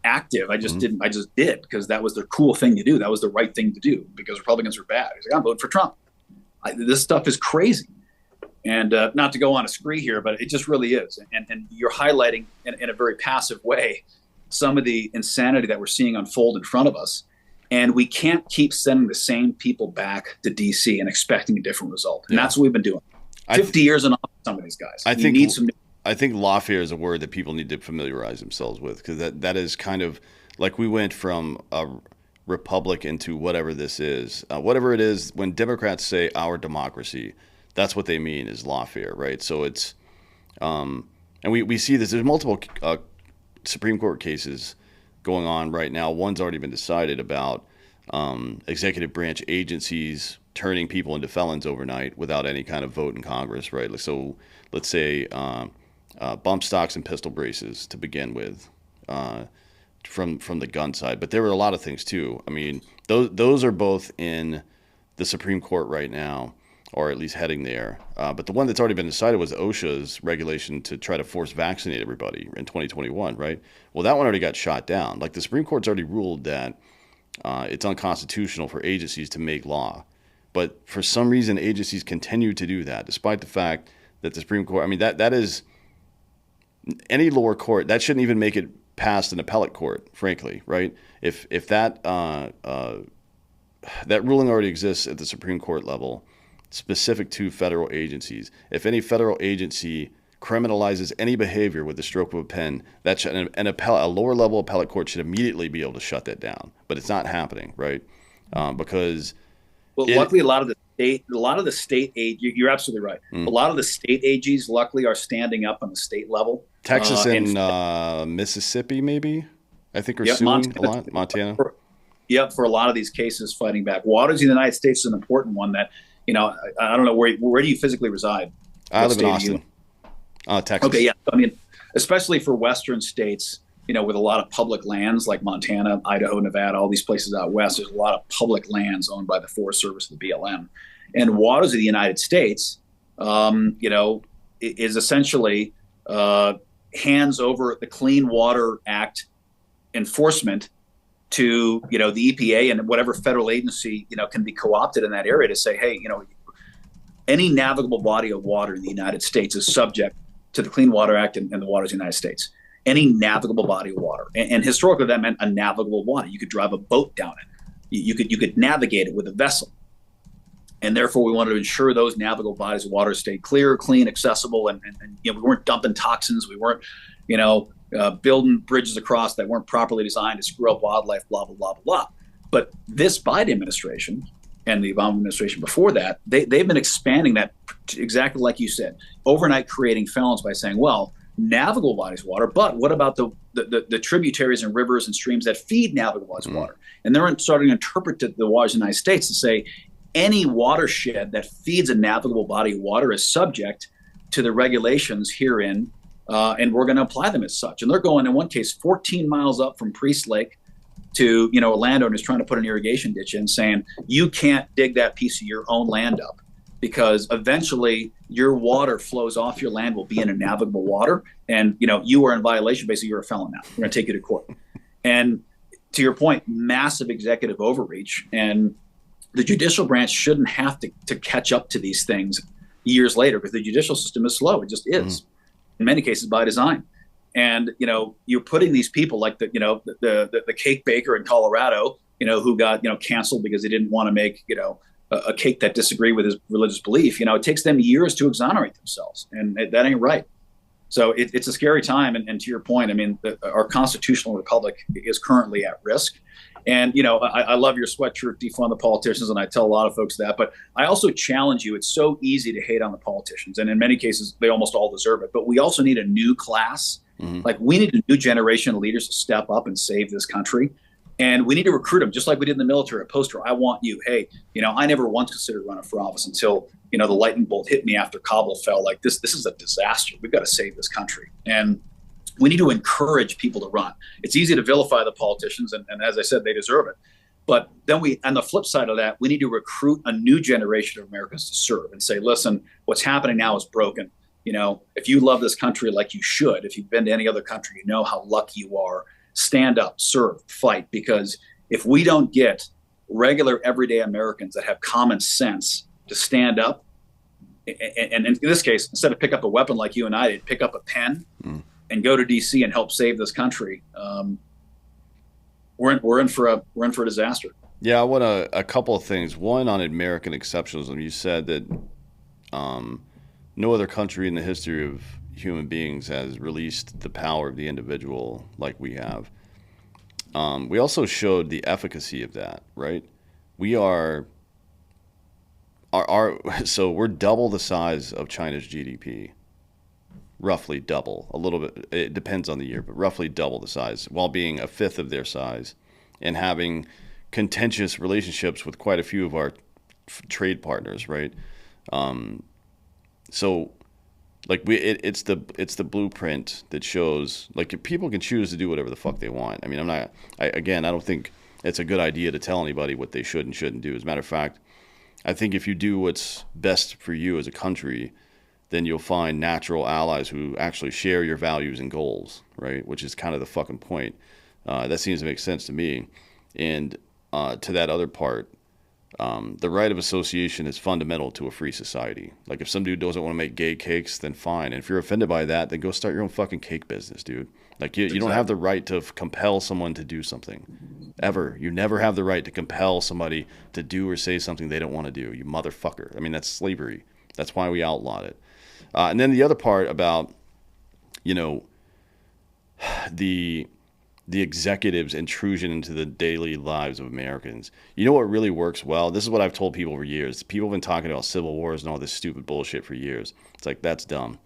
[SPEAKER 1] active. I just didn't. I just did because that was the cool thing to do. That was the right thing to do because Republicans were bad. He's like, I'm voting for Trump. This stuff is crazy. And not to go on a spree here, but it just really is. And you're highlighting in a very passive way some of the insanity that we're seeing unfold in front of us. And we can't keep sending the same people back to D.C. and expecting a different result. And that's what we've been doing. 50 years in office, some of these guys. I think
[SPEAKER 3] lawfare is a word that people need to familiarize themselves with because that is kind of like we went from a republic into whatever this is. Whatever it is, when Democrats say our democracy, that's what they mean is lawfare, right? So it's and we see this. There's multiple Supreme Court cases going on right now. One's already been decided about executive branch agencies turning people into felons overnight without any kind of vote in Congress, right? So let's say bump stocks and pistol braces to begin with, from the gun side. But there were a lot of things too. I mean, those are both in the Supreme Court right now, or at least heading there. But the one that's already been decided was OSHA's regulation to try to force vaccinate everybody in 2021, right? Well, that one already got shot down. Like, the Supreme Court's already ruled that it's unconstitutional for agencies to make law. But for some reason, agencies continue to do that, despite the fact that the Supreme Court, I mean, that is, any lower court, that shouldn't even make it past an appellate court, frankly, right? If that that ruling already exists at the Supreme Court level, specific to federal agencies. If any federal agency criminalizes any behavior with the stroke of a pen, that should, a lower level appellate court should immediately be able to shut that down. But it's not happening, right? Because
[SPEAKER 1] luckily, a lot of the state you're absolutely right. A lot of the state AGs, luckily, are standing up on the state level.
[SPEAKER 3] Texas and Mississippi, maybe, I think, are suing a lot. Montana.
[SPEAKER 1] For a lot of these cases, fighting back. Waters in the United States is an important one that, I don't know, where do you physically reside?
[SPEAKER 3] I live in Austin, Texas.
[SPEAKER 1] Okay, yeah. I mean, especially for Western states, with a lot of public lands like Montana, Idaho, Nevada, all these places out west, there's a lot of public lands owned by the Forest Service, the BLM. And waters of the United States, is essentially hands over the Clean Water Act enforcement to, the EPA and whatever federal agency, can be co-opted in that area to say, hey, any navigable body of water in the United States is subject to the Clean Water Act and the waters of the United States. Any navigable body of water. And historically, that meant a navigable water. You could drive a boat down it. You could navigate it with a vessel. And therefore, we wanted to ensure those navigable bodies of water stayed clear, clean, accessible, and we weren't dumping toxins. We weren't, building bridges across that weren't properly designed to screw up wildlife, blah, blah, blah, blah, blah. But this Biden administration and the Obama administration before that, they've been expanding that exactly like you said, overnight creating felons by saying, well, navigable bodies of water, but what about the tributaries and rivers and streams that feed navigable bodies of water? And they're starting to interpret the waters of the United States to say any watershed that feeds a navigable body of water is subject to the regulations herein, and we're going to apply them as such. And they're going, in one case, 14 miles up from Priest Lake to, a landowner who's trying to put an irrigation ditch in, saying, you can't dig that piece of your own land up because eventually your water flows off your land will be in a navigable water. And, you are in violation. Basically, you're a felon now. We're going to take you to court. And to your point, massive executive overreach. And the judicial branch shouldn't have to catch up to these things years later because the judicial system is slow. It just is, in many cases by design. And, you're putting these people like the cake baker in Colorado, who got, canceled because they didn't want to make, a cake that disagreed with his religious belief. It takes them years to exonerate themselves, and that ain't right. So it's a scary time. And to your point, I mean, our constitutional republic is currently at risk. And, I love your sweatshirt, defund the politicians, and I tell a lot of folks that. But I also challenge you. It's so easy to hate on the politicians. And in many cases, they almost all deserve it. But we also need a new class. Like, we need a new generation of leaders to step up and save this country. And we need to recruit them, just like we did in the military, a poster. I want you. Hey, I never once considered running for office until, the lightning bolt hit me after Kabul fell. Like, this is a disaster. We've got to save this country. And we need to encourage people to run. It's easy to vilify the politicians. And as I said, they deserve it. But then on the flip side of that, we need to recruit a new generation of Americans to serve and say, listen, what's happening now is broken. If you love this country like you should, if you've been to any other country, you know how lucky you are. Stand up, serve, fight. Because if we don't get regular, everyday Americans that have common sense to stand up, and in this case, instead of pick up a weapon like you and I did, pick up a pen and go to D.C. and help save this country, we're in for a disaster.
[SPEAKER 3] Yeah, I want a couple of things. One, on American exceptionalism, you said that no other country in the history of human beings has released the power of the individual like we have. We also showed the efficacy of that, right? We so we're double the size of China's GDP, roughly double, a little bit. It depends on the year, but roughly double the size, while being a fifth of their size, and having contentious relationships with quite a few of our trade partners, right? So Like it's the blueprint that shows like people can choose to do whatever the fuck they want. I mean, I don't think it's a good idea to tell anybody what they should and shouldn't do. As a matter of fact, I think if you do what's best for you as a country, then you'll find natural allies who actually share your values and goals, right? Which is kind of the fucking point. That seems to make sense to me. And to that other part, the right of association is fundamental to a free society. Like if some dude doesn't want to make gay cakes, then fine. And if you're offended by that, then go start your own fucking cake business, dude. Like you don't have the right to compel someone to do something. Ever. You never have the right to compel somebody to do or say something they don't want to do, you motherfucker. I mean, that's slavery. That's why we outlawed it. And then the other part about, you know, the executive's intrusion into the daily lives of Americans. You know what really works well? This is what I've told people for years. People have been talking about civil wars and all this stupid bullshit for years. It's like, that's dumb.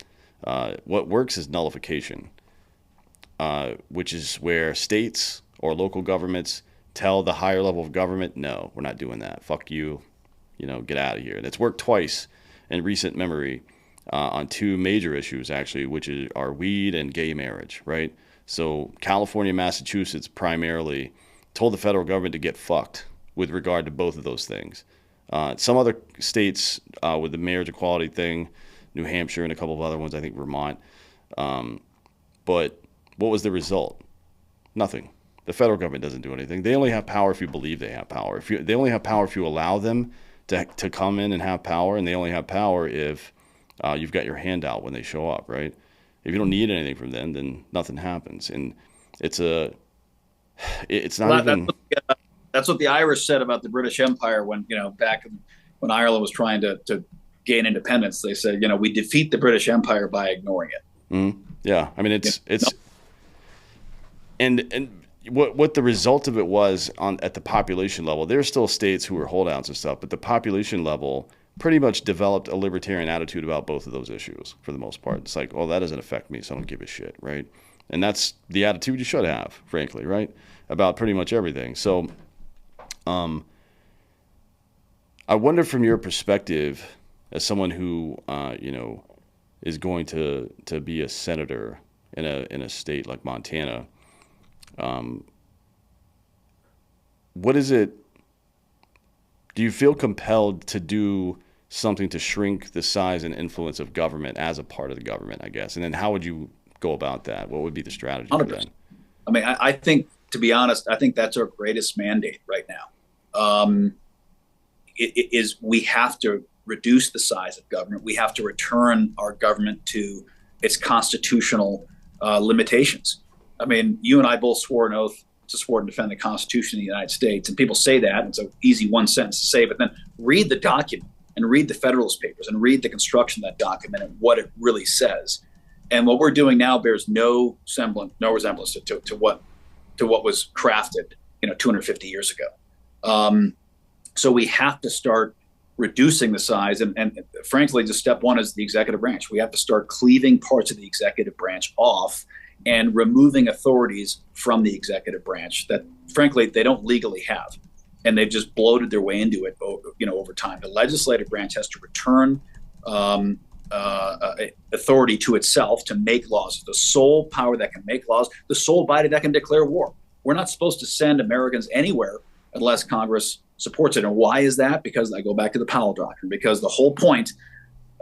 [SPEAKER 3] What works is nullification, which is where states or local governments tell the higher level of government, no, we're not doing that. Fuck you. You know, get out of here. And it's worked twice in recent memory on two major issues, actually, which are weed and gay marriage, right? So California and Massachusetts primarily told the federal government to get fucked with regard to both of those things. Some other states with the marriage equality thing, New Hampshire and a couple of other ones, I think Vermont. But what was the result? Nothing. The federal government doesn't do anything. They only have power if you believe they have power. They only have power if you allow them to come in and have power, and they only have power if you've got your hand out when they show up, right? If you don't need anything from them, then nothing happens. And it's not even.
[SPEAKER 1] That's what the Irish said about the British Empire when, you know, back when Ireland was trying to gain independence. They said, you know, we defeat the British Empire by ignoring it.
[SPEAKER 3] Mm-hmm. Yeah, I mean and what the result of it was at the population level. There's still states who were holdouts and stuff, but the population level pretty much developed a libertarian attitude about both of those issues for the most part. It's like, well, that doesn't affect me, so I don't give a shit, right? And that's the attitude you should have, frankly, right? About pretty much everything. So I wonder from your perspective, as someone who, you know, is going to be a senator in a state like Montana, what is it? Do you feel compelled to do something to shrink the size and influence of government as a part of the government, I guess? And then how would you go about that? What would be the strategy for that?
[SPEAKER 1] I mean, I think, to be honest, I think that's our greatest mandate right now. We have to reduce the size of government. We have to return our government to its constitutional limitations. I mean, you and I both swore an oath to support and defend the Constitution of the United States. And people say that, and it's an easy one sentence to say, but then read the document and read the Federalist Papers and read the construction of that document and what it really says. And what we're doing now bears no resemblance to what was crafted, you know, 250 years ago. So we have to start reducing the size. And frankly, just step one is the executive branch. We have to start cleaving parts of the executive branch off and removing authorities from the executive branch that, frankly, they don't legally have. And they've just bloated their way into it, you know, over time. The legislative branch has to return authority to itself to make laws. The sole power that can make laws, the sole body that can declare war. We're not supposed to send Americans anywhere unless Congress supports it. And why is that? Because I go back to the Powell Doctrine, because the whole point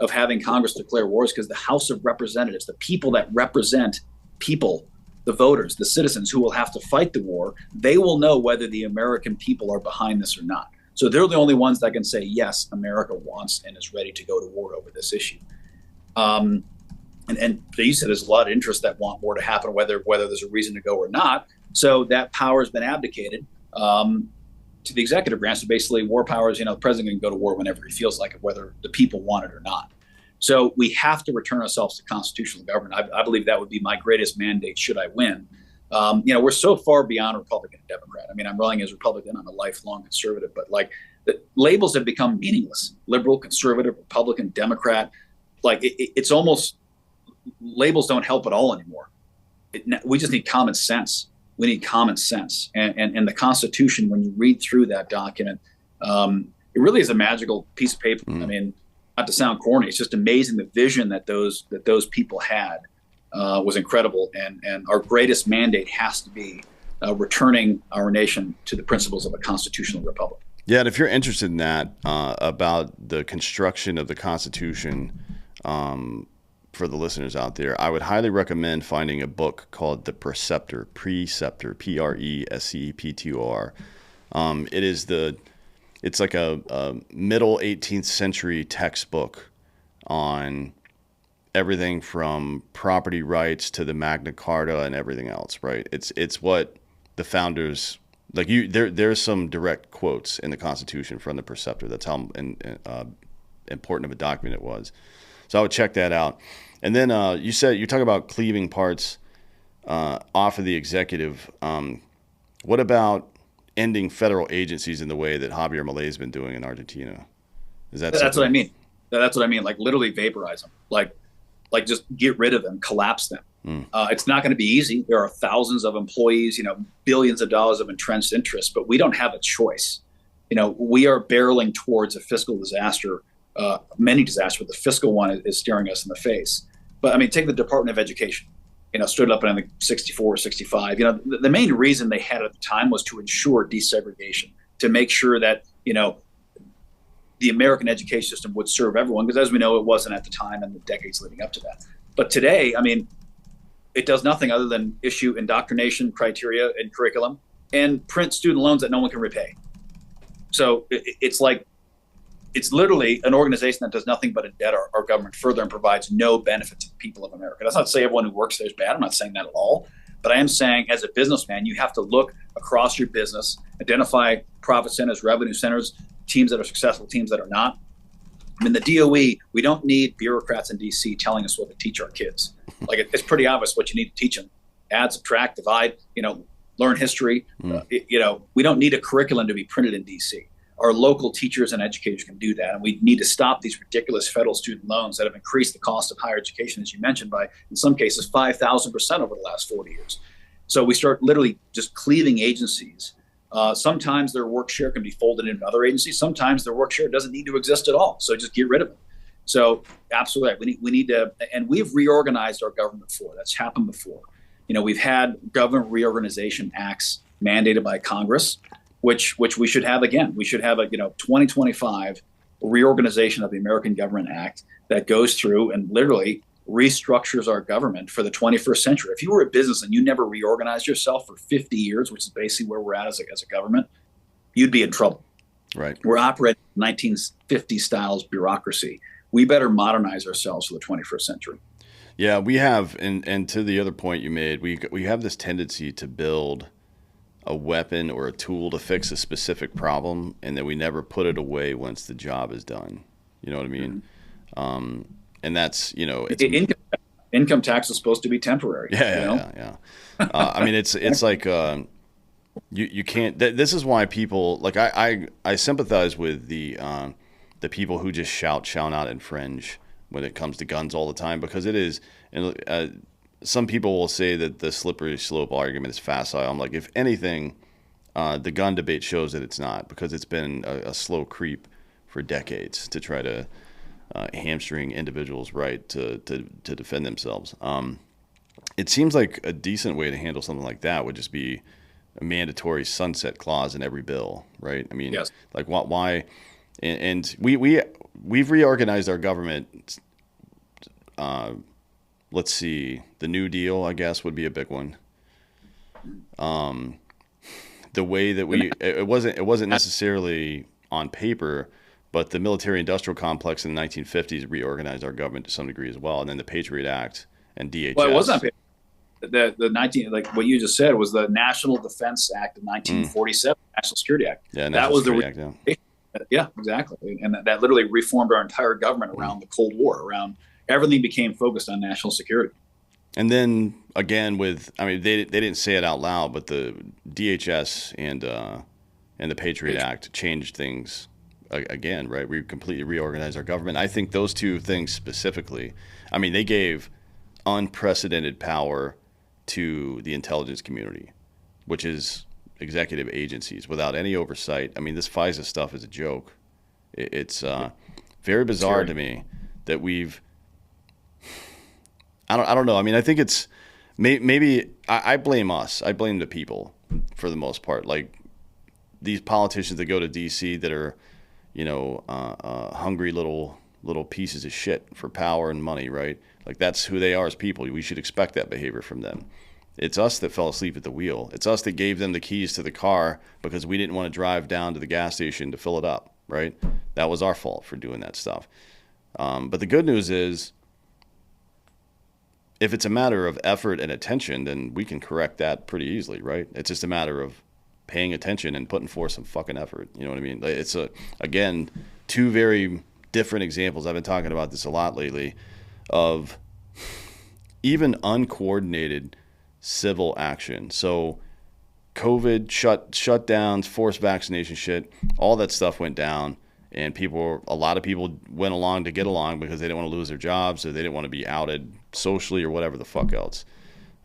[SPEAKER 1] of having Congress declare war is because the House of Representatives, the people that represent people, the voters, the citizens who will have to fight the war, they will know whether the American people are behind this or not. So they're the only ones that can say, yes, America wants and is ready to go to war over this issue. And you said there's a lot of interests that want war to happen, whether there's a reason to go or not. So that power has been abdicated to the executive branch. So basically, war powers, you know, the president can go to war whenever he feels like it, whether the people want it or not. So we have to return ourselves to constitutional government. I believe that would be my greatest mandate should I win. You know, we're so far beyond Republican and Democrat. I mean, I'm running as Republican. I'm a lifelong conservative, but like the labels have become meaningless. Liberal, conservative, Republican, Democrat. Like it's almost, labels don't help at all anymore. We just need common sense. We need common sense. And the Constitution, when you read through that document, it really is a magical piece of paper. I mean, not to sound corny, it's just amazing the vision that those people had was incredible. And our greatest mandate has to be returning our nation to the principles of a constitutional republic.
[SPEAKER 3] Yeah, and if you're interested in that, about the construction of the Constitution, for the listeners out there, I would highly recommend finding a book called The Preceptor, Preceptor. It's like a middle 18th century textbook on everything from property rights to the Magna Carta and everything else, right? It's what the founders, like there's some direct quotes in the Constitution from the Preceptor. That's how important of a document it was. So I would check that out. And then you talk about cleaving parts off of the executive. What about ending federal agencies in the way that Javier Milei's been doing in Argentina?
[SPEAKER 1] That's what I mean. That's what I mean. Like literally vaporize them. Like just get rid of them, collapse them. It's not going to be easy. There are thousands of employees, billions of dollars of entrenched interest, but we don't have a choice. We are barreling towards a fiscal disaster, many disasters, but the fiscal one is staring us in the face. But I mean, take the Department of Education. Stood up in, I think, 64 or 65. The main reason they had it at the time was to ensure desegregation, to make sure that, the American education system would serve everyone, because as we know, it wasn't at the time and the decades leading up to that. But today, I mean, it does nothing other than issue indoctrination criteria and curriculum and print student loans that no one can repay. So it's literally an organization that does nothing but indebt our government further and provides no benefit to the people of America. That's not to say everyone who works there is bad. I'm not saying that at all. But I am saying, as a businessman, you have to look across your business, identify profit centers, revenue centers, teams that are successful, teams that are not. I mean, the DOE, we don't need bureaucrats in D.C. telling us what to teach our kids. Like, it's pretty obvious what you need to teach them. Add, subtract, divide, learn history. We don't need a curriculum to be printed in D.C. Our local teachers and educators can do that. And we need to stop these ridiculous federal student loans that have increased the cost of higher education, as you mentioned, by, in some cases, 5,000% over the last 40 years. So we start literally just cleaving agencies. Sometimes their work share can be folded into other agencies. Sometimes their work share doesn't need to exist at all. So just get rid of it. So absolutely, we need to, and we've reorganized our government before. That's happened before. We've had government reorganization acts mandated by Congress, which we should have again. We should have a 2025 reorganization of the American Government Act that goes through and literally restructures our government for the 21st century. If you were a business and you never reorganized yourself for 50 years, which is basically where we're at as a government, you'd be in trouble.
[SPEAKER 3] Right.
[SPEAKER 1] We're operating 1950 styles bureaucracy. We better modernize ourselves for the 21st century.
[SPEAKER 3] Yeah, we have, and to the other point you made, we have this tendency to build a weapon or a tool to fix a specific problem, and then we never put it away once the job is done. You know what I mean? Mm-hmm. And that's, it's
[SPEAKER 1] income tax is supposed to be temporary.
[SPEAKER 3] Yeah. I mean, it's like you can't. This is why people like I sympathize with the people who just shout out and infringe when it comes to guns all the time, because it is. And some people will say that the slippery slope argument is facile. I'm like, if anything, the gun debate shows that it's not, because it's been a slow creep for decades to try to hamstring individuals' right to defend themselves. It seems like a decent way to handle something like that would just be a mandatory sunset clause in every bill, right? I mean,
[SPEAKER 1] yes.
[SPEAKER 3] Like why? And we've reorganized our government. Let's see, the New Deal, I guess, would be a big one. The way that it wasn't necessarily on paper, but the military-industrial complex in the 1950s reorganized our government to some degree as well, and then the Patriot Act and DHS.
[SPEAKER 1] Well, it was on paper. Like what you just said was the National Defense Act of 1947, National Security Act.
[SPEAKER 3] Yeah,
[SPEAKER 1] that was
[SPEAKER 3] Security Act,
[SPEAKER 1] yeah. Yeah, exactly, and that literally reformed our entire government around the Cold War. Around everything became focused on national security.
[SPEAKER 3] And then again, they didn't say it out loud, but the DHS and the Patriot Act changed things again, right? We completely reorganized our government. I think those two things specifically, I mean, they gave unprecedented power to the intelligence community, which is executive agencies, without any oversight. I mean, this FISA stuff is a joke. It's very bizarre to me that I don't know. I mean, I think it's maybe I blame us. I blame the people for the most part. Like these politicians that go to D.C. that are, hungry little pieces of shit for power and money, right? Like that's who they are as people. We should expect that behavior from them. It's us that fell asleep at the wheel. It's us that gave them the keys to the car because we didn't want to drive down to the gas station to fill it up, right? That was our fault for doing that stuff. But the good news is, if it's a matter of effort and attention, then we can correct that pretty easily, right? It's just a matter of paying attention and putting forth some fucking effort. You know what I mean? It's again, two very different examples. I've been talking about this a lot lately of even uncoordinated civil action. So COVID shutdowns, forced vaccination shit, all that stuff went down. And a lot of people went along to get along because they didn't want to lose their jobs or they didn't want to be outed socially or whatever the fuck else.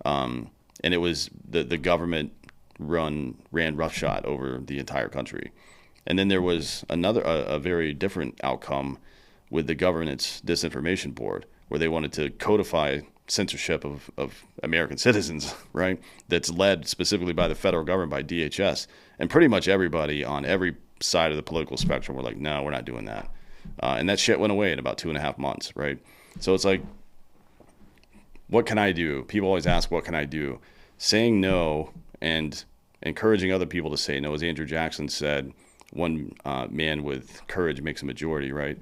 [SPEAKER 3] And it was the government ran roughshod over the entire country. And then there was a very different outcome with the government's disinformation board, where they wanted to codify censorship of American citizens, right? That's led specifically by the federal government, by DHS. And pretty much everybody on every side of the political spectrum were like, no, we're not doing that. And that shit went away in about 2.5 months, right? So it's like, what can I do? People always ask, what can I do? Saying no and encouraging other people to say no. As Andrew Jackson said, one man with courage makes a majority, right?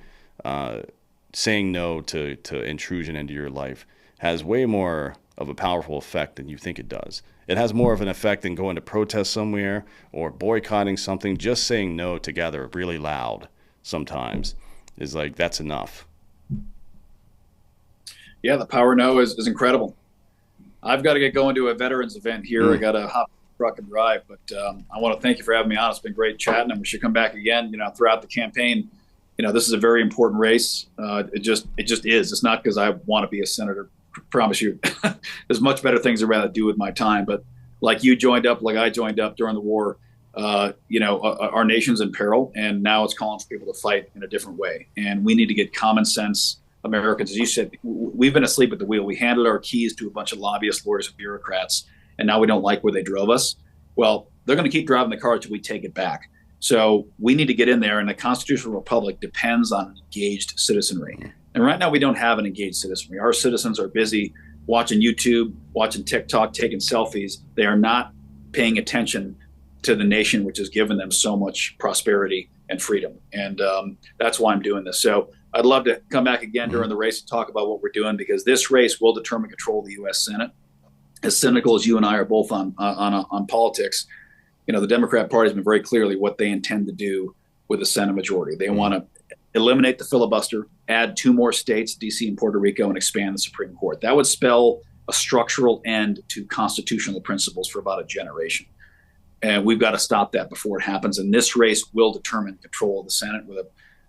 [SPEAKER 3] Saying no to intrusion into your life has way more of a powerful effect than you think it does. It has more of an effect than going to protest somewhere or boycotting something. Just saying no together really loud sometimes is like, that's enough.
[SPEAKER 1] Yeah, the power no is incredible. I've got to get going to a veterans event here. I got to hop in the truck and drive, but I want to thank you for having me on. It's been great chatting, and we should come back again, throughout the campaign. This is a very important race. It just is. It's not because I want to be a senator. Promise you, there's much better things I'd rather do with my time. But like you joined up, like I joined up during the war, our nation's in peril, and now it's calling for people to fight in a different way. And we need to get common sense Americans. As you said, we've been asleep at the wheel. We handed our keys to a bunch of lobbyists, lawyers, and bureaucrats, and now we don't like where they drove us. Well, they're going to keep driving the car until we take it back. So we need to get in there, and the constitutional republic depends on engaged citizenry. And right now we don't have an engaged citizenry. Our citizens are busy watching YouTube, watching TikTok, taking selfies. They are not paying attention to the nation, which has given them so much prosperity and freedom. And that's why I'm doing this. So I'd love to come back again during the race and talk about what we're doing, because this race will determine control of the U.S. Senate. As cynical as you and I are both on politics, the Democrat Party has been very clearly what they intend to do with the Senate majority. They want to eliminate the filibuster, add 2 more states, D.C. and Puerto Rico, and expand the Supreme Court. That would spell a structural end to constitutional principles for about a generation. And we've got to stop that before it happens. And this race will determine control of the Senate with a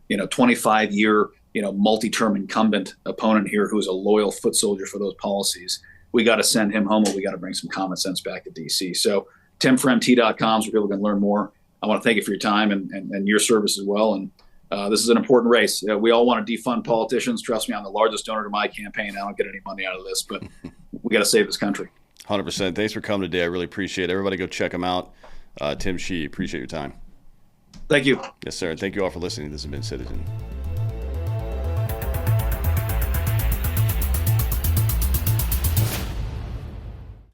[SPEAKER 1] 25-year, multi-term incumbent opponent here who's a loyal foot soldier for those policies. We got to send him home, or we got to bring some common sense back to D.C. So timformt.com is where people can learn more. I want to thank you for your time and your service as well. And this is an important race. We all want to defund politicians. Trust me, I'm the largest donor to my campaign. I don't get any money out of this, but we got to save this country.
[SPEAKER 3] 100%. Thanks for coming today. I really appreciate it. Everybody go check him out. Tim Sheehy, appreciate your time.
[SPEAKER 1] Thank you.
[SPEAKER 3] Yes, sir. And thank you all for listening. This has been Citizen.